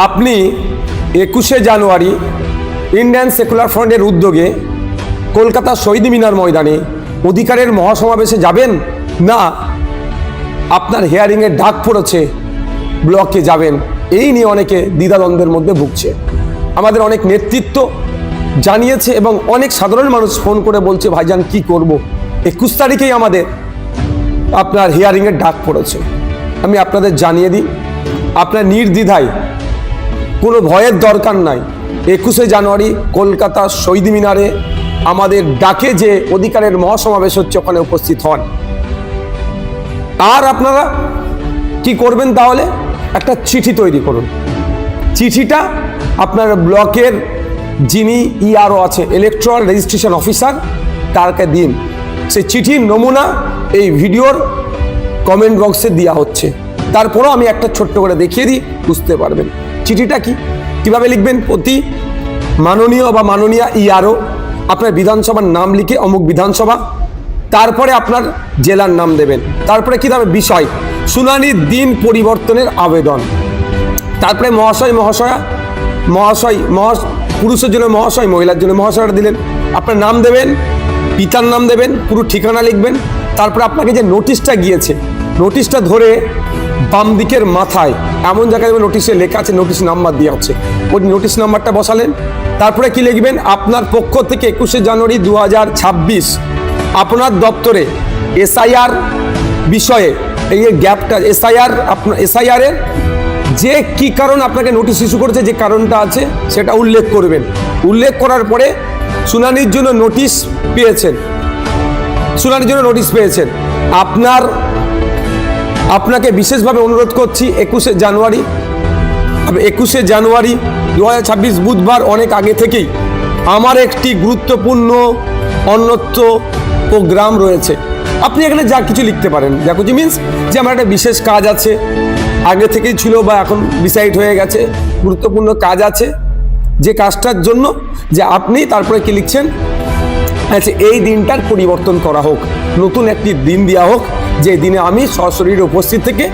আপনি 21শে জানুয়ারি Indian secular ফ্রন্টের উদ্যোগে কলকাতা শহীদ মিনার ময়দানে অধিকারের মহাসমাবেশে যাবেন, না আপনার হিয়ারিংয়ের ডাক পড়েছে ব্লকে যাবেন, এই নিয়ে অনেকে দ্বিধাদ্বন্দ্বের মধ্যে ভুগছে। আমাদের অনেক নেতৃত্ব জানিয়েছে এবং অনেক সাধারণ মানুষ ফোন করে বলছে, ভাইজান কি করব, 21 তারিখেই আমাদের আপনার হিয়ারিংয়ের ডাক পড়েছে। আমি আপনাদের জানিয়ে দিই, আপনার নির্দ্বিধায়, কোনো ভয়ের দরকার নাই, 21শে জানুয়ারি কলকাতা শহীদ মিনারে আমাদের ডাকে যে অধিকারের মহাসমাবেশ হচ্ছে ওখানে উপস্থিত হন। আর আপনারা কি করবেন তাহলে, একটা চিঠি তৈরি করুন। চিঠিটা আপনার ব্লকের যিনি ইআরও আছে, ইলেকট্রাল রেজিস্ট্রেশন অফিসার, তারকে দিন। সেই চিঠির নমুনা এই ভিডিওর কমেন্ট বক্সে দেওয়া হচ্ছে। তারপরও আমি একটা ছোট্ট করে দেখিয়ে দিই, বুঝতে পারবেন চিঠিটা কিভাবে লিখবেন। প্রতি মাননীয় বা মাননীয়া ইআরও আপনার বিধানসভার নাম লিখে অমুক বিধানসভা, তারপরে আপনার জেলার নাম দেবেন, তারপরে কি দেবে বিষয়, শুনানির দিন পরিবর্তনের আবেদন, তারপরে মহাশয় মহাশয়া, পুরুষের জন্য মহাশয়, মহিলার জন্য মহাশয়টা দিলেন, আপনার নাম দেবেন, পিতার নাম দেবেন, পুরো ঠিকানা লিখবেন। তারপরে আপনাকে যে নোটিশটা গিয়েছে, নোটিশটা ধরে বাম দিকের মাথায় এমন জায়গায় নোটিশে লেখা আছে, নোটিশ নাম্বার দেওয়া হচ্ছে, ওই নোটিশ নাম্বারটা বসালেন। তারপরে কি লিখবেন, আপনার পক্ষ থেকে 21শে জানুয়ারি 2026 আপনার দপ্তরে এসআইআর বিষয়ে এই গ্যাপটা, এসআইআরের যে কি কারণ আপনাকে নোটিশ ইস্যু করেছে, যে কারণটা আছে সেটা উল্লেখ করবেন। উল্লেখ করার পরে শুনানির জন্য নোটিশ পেয়েছেন, আপনাকে বিশেষভাবে অনুরোধ করছি 21শে জানুয়ারি 2026 বুধবার অনেক আগে থেকেই আমার একটি গুরুত্বপূর্ণ অন্যত্র প্রোগ্রাম রয়েছে। আপনি এখানে যা কিছু লিখতে পারেন, যা কিছু মিনস যে আমার একটা বিশেষ কাজ আছে, আগে থেকেই ছিল বা এখন ডিসাইড হয়ে গেছে, গুরুত্বপূর্ণ কাজ আছে, যে কাজটার জন্য যে আপনি তারপরে কি লিখছেন, আচ্ছা এই দিনটার পরিবর্তন করা হোক, নতুন একটি দিন দেওয়া হোক, যে দিনে আমি সশরীরে উপস্থিত থেকে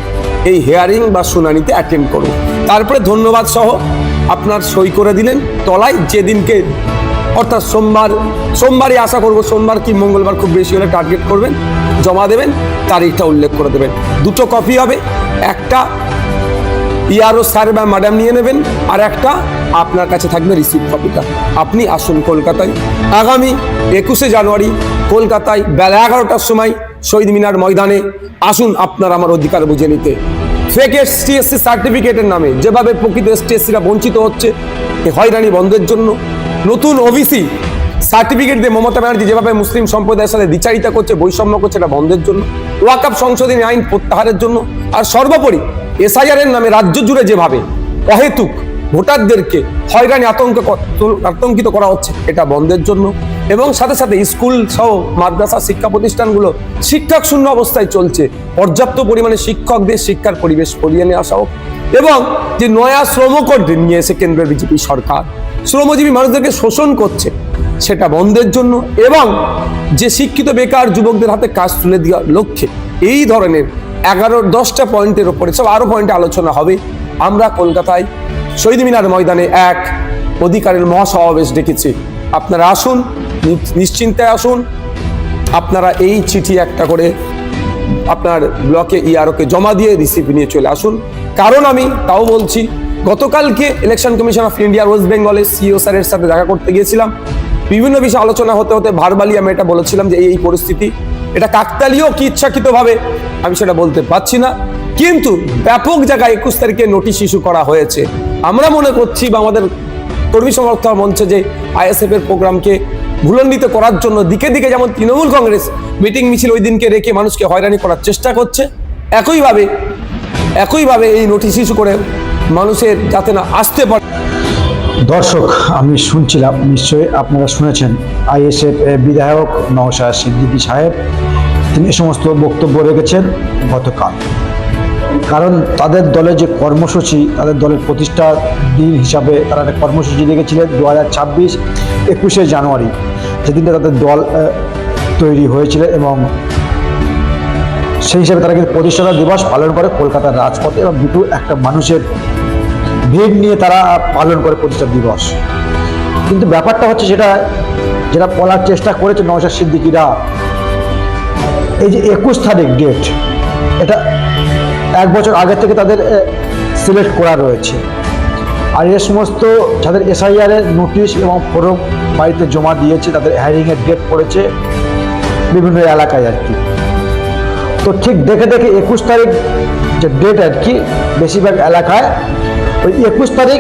এই হিয়ারিং বা শুনানিতে অ্যাটেন্ড করব। তারপরে ধন্যবাদ সহ আপনার সই করে দিলেন তলায়, যেদিনকে অর্থাৎ সোমবারই আশা করব, সোমবার কি মঙ্গলবার খুব বেশি হলে টার্গেট করবেন, জমা দেবেন, তারিখটা উল্লেখ করে দেবেন। দুটো কপি হবে, একটা ইআরও স্যার বা ম্যাডাম নিয়ে নেবেন, আর একটা আপনার কাছে থাকবে রিসিভ কপিটা। আপনি আসুন কলকাতায় আগামী 21শে জানুয়ারি কলকাতায় বেলা 11টার সময় শহীদ মিনার ময়দানে আসুন, আপনার আমার অধিকার বুঝে নিতে। ফেক এসটি/এসসি সার্টিফিকেটের নামে যেভাবে প্রকৃত এসটি/এসসিরা বঞ্চিত হচ্ছে, এই হয়রানি বন্ধের জন্য, নতুন ওবিসি সার্টিফিকেট দিয়ে মমতা ব্যানার্জি যেভাবে মুসলিম সম্প্রদায়ের সাথে দ্বিচারিতা করছে, বৈষম্য করছে, এটা বন্ধের জন্য, ওয়াকফ সংশোধনী আইন প্রত্যাহারের জন্য, আর সর্বোপরি এসআইআর এর নামে রাজ্য জুড়ে যেভাবে অহেতুক ভোটারদেরকে হয়রানি আতঙ্কিত করা হচ্ছে, এটা বন্ধের জন্য, এবং সাথে সাথে স্কুল সহ মাদ্রাসা শিক্ষা প্রতিষ্ঠানগুলো শিক্ষক শূন্য অবস্থায় চলছে, পর্যাপ্ত পরিমাণে শিক্ষকদের শিক্ষার পরিবেশ করিয়ে নিয়ে আসা হোক, এবং যে নয়া শ্রমকোড নিয়ে এসে কেন্দ্রের বিজেপি সরকার শ্রমজীবী মানুষদেরকে শোষণ করছে, সেটা বন্ধের জন্য, এবং যে শিক্ষিত বেকার যুবকদের হাতে কাজ তুলে দেওয়ার লক্ষ্যে এই ধরনের 11-10টা পয়েন্টের ওপরে সব আরো পয়েন্টে আলোচনা হবে। আমরা কলকাতায় শহীদ মিনার ময়দানে এক অধিকারের মহাসমাবেশ ডেকেছি। আপনারা আসুন, নিশ্চিন্তে আসুন, আপনারা এই চিঠি একটা করে আপনার ব্লকে ইআরওকে জমা দিয়ে রিসিভ নিয়ে চলে আসুন। কারণ আমি তাও বলছি, গতকালকে election commission of India West বেঙ্গলের সিইও স্যারের সাথে দেখা করতে গিয়েছিলাম। বিভিন্ন বিষয়ে আলোচনা হতে হতে ভার্বালি আমি এটা বলেছিলাম যে এই পরিস্থিতি, এটা কাকতালীয় কি ইচ্ছাকৃতভাবে আমি সেটা বলতে পারছি না, কিন্তু ব্যাপক জায়গায় 21 তারিখে নোটিশ ইস্যু করা হয়েছে। আমরা মনে করছি বা আমাদের কর্মী সমর্থক মঞ্চে যে আইএসএফ এর প্রোগ্রামকে ভুলণ্ডিত করার জন্য দিকে দিকে যেমন তৃণমূল কংগ্রেস মিটিং মিছিল ওই দিনকে রেখে মানুষকে হয়রানি করার চেষ্টা করছে, একইভাবে এই নোটিশ ইস্যু করে মানুষের যাতে না আসতে পারে। দর্শক, আমি শুনছিলাম, নিশ্চয়ই আপনারা শুনেছেন, আইএসএফ বিধায়ক নওশাদ সিদ্দিকী সাহেব তিনি সমস্ত বক্তব্য রেখেছেন গতকাল। কারণ তাদের দলের যে কর্মসূচি, তাদের দলের প্রতিষ্ঠার দিন হিসাবে তারা একটা কর্মসূচি রেখেছিলেন 2026 21শে জানুয়ারি, যেদিনটা তাদের দল তৈরি হয়েছিল, এবং সেই হিসাবে তারা কিন্তু প্রতিষ্ঠাতা দিবস পালন করে কলকাতার রাজপথে, এবং দুটো একটা মানুষের ভিড় নিয়ে তারা পালন করে প্রতিষ্ঠা দিবস। কিন্তু ব্যাপারটা হচ্ছে যেটা বলার চেষ্টা করেছে নওশাদ সিদ্দিকীরা, এই যে 21 তারিখ ডেট, এটা 1 বছর আগে থেকে তাদের সিলেক্ট করা রয়েছে। আর এ সমস্ত যাদের SIR এর নোটিশ এবং ফর্ম বাড়িতে জমা দিয়েছে, তাদের হ্যারিংয়ের ডেট পড়েছে বিভিন্ন এলাকায় আর কি। তো ঠিক দেখে 21 তারিখ যে ডেট আর কি, বেশিরভাগ এলাকায় ওই 21 তারিখ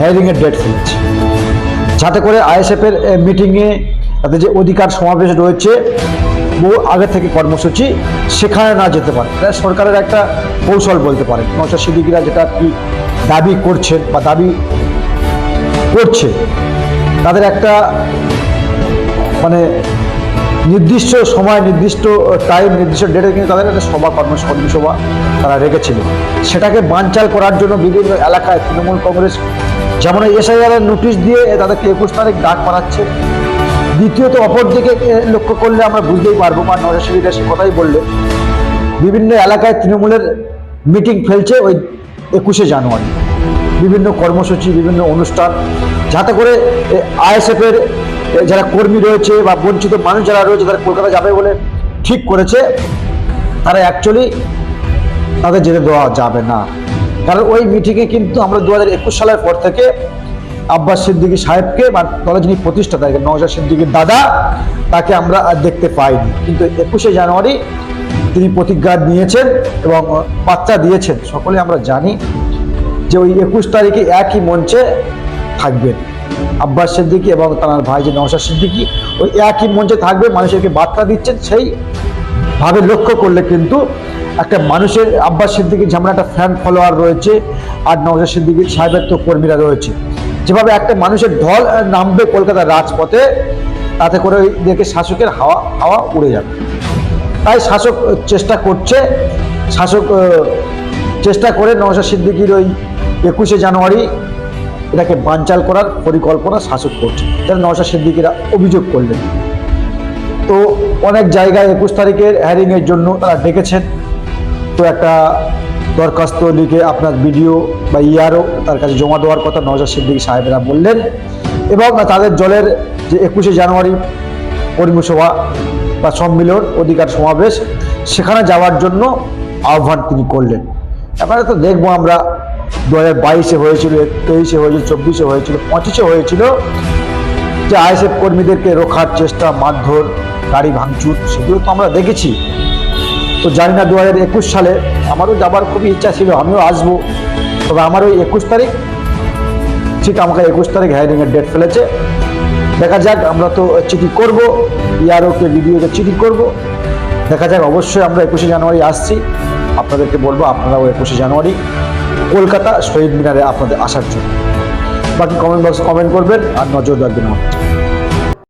হ্যারিংয়ের ডেট ফেলেছে, যাতে করে ISF এর মিটিংয়ে তাদের যে অধিকার সমাবেশ রয়েছে বহু আগে থেকে কর্মসূচি, সেখানে না যেতে পারে। এটা সরকারের একটা কৌশল বলতে পারেন। নওশাদ সিদ্দিকীরা যেটা কি দাবি করছেন বা দাবি করছে, তাদের একটা মানে নির্দিষ্ট সময়, নির্দিষ্ট টাইম, নির্দিষ্ট ডেটে কিন্তু তাদের একটা কর্মী সভা তারা রেখেছিল। সেটাকে বানচাল করার জন্য বিভিন্ন এলাকায় তৃণমূল কংগ্রেস যেমন SIR এর নোটিশ দিয়ে তাদেরকে 21 তারিখ ডাক পাঠাচ্ছে। দ্বিতীয়ত অপরদিকে লক্ষ্য করলে আমরা বুঝতেই পারবো, বা নওশাদ সিদ্দিকীরা সে কথাই বললে, বিভিন্ন এলাকায় তৃণমূলের মিটিং ফেলছে ওই 21শে জানুয়ারি, বিভিন্ন কর্মসূচি, বিভিন্ন অনুষ্ঠান, যাতে করে ISF এর যারা কর্মী রয়েছে বা বঞ্চিত মানুষ যারা রয়েছে তারা কলকাতা যাবে বলে ঠিক করেছে, তারা অ্যাকচুয়ালি তাদের যেতে দেওয়া যাবে না। কারণ ওই মিটিংয়ে কিন্তু আমরা 2021 সালের পর থেকে আব্বাস সিদ্দিকী সাহেবকে বা দলের যিনি প্রতিষ্ঠাতা নওশাদ সিদ্দিকীর দাদা, তাকে আমরা আর দেখতে পাইনি। কিন্তু 21শে জানুয়ারি তিনি প্রতিজ্ঞা নিয়েছেন এবং বার্তা দিয়েছেন। সকলে আমরা জানি যে ওই 21 তারিখে একই মঞ্চে থাকবেন আব্বাস সিদ্দিকী এবং তার ভাই যে নওশাদ সিদ্দিকী, ওই একই মঞ্চে থাকবে, মানুষেরকে বার্তা দিচ্ছেন। সেইভাবে লক্ষ্য করলে কিন্তু একটা মানুষের আব্বাস সিদ্দিকীর যেমন একটা ফ্যান ফলোয়ার রয়েছে, আর নওশাদ সিদ্দিকী সাহেবের তো কর্মীরা রয়েছে, যেভাবে একটা মানুষের ঢল নামবে কলকাতার রাজপথে, তাতে করে ওই দেখে শাসকের হাওয়া উড়ে যাবে। তাই শাসক চেষ্টা করে নওশাদ সিদ্দিকীর ওই 21শে জানুয়ারি এটাকে বানচাল করার পরিকল্পনা শাসক করছে, যেটা নওশাদ সিদ্দিকীরা অভিযোগ করলেন। তো অনেক জায়গায় 21 তারিখের হ্যারিংয়ের জন্য তারা ডেকেছেন। তো একটা দরখাস্ত লিখে আপনার ভিডিও বা ERO তার কাছে জমা দেওয়ার কথা নওশাদ সিদ্দিকী সাহেবেরা বললেন, এবং তাদের দলের যে 21শে জানুয়ারি কর্মী সভা বা সম্মিলন, অধিকার সমাবেশ, সেখানে যাওয়ার জন্য আহ্বান তিনি করলেন। এবারে তো দেখবো আমরা 2022-এ হয়েছিল, 23-এ হয়েছিল, 24-এ হয়েছিল, 25-এ হয়েছিল, যে ISF কর্মীদেরকে রোখার চেষ্টা, মারধর, গাড়ি ভাঙচুর, সেগুলো তো আমরা দেখেছি। তো জানি না 2021 সালে আমারও যাবার খুবই ইচ্ছা ছিল, আমিও আসবো। তবে আমার ওই 21 তারিখ ঠিক আমাকে 21 তারিখ হ্যারিংয়ের ডেট ফেলেছে। দেখা যাক, আমরা তো চিঠি করবো, ERO-কে, ভিডিওকে চিঠি করব। দেখা যাক, অবশ্যই আমরা 21শে জানুয়ারি আসছি। আপনাদেরকে বলবো আপনারাও 21শে জানুয়ারি কলকাতা শহীদ মিনারে আপনাদের আসার জন্য। বাকি কমেন্ট বক্সে কমেন্ট করবেন আর নজর রাখবেন আমার।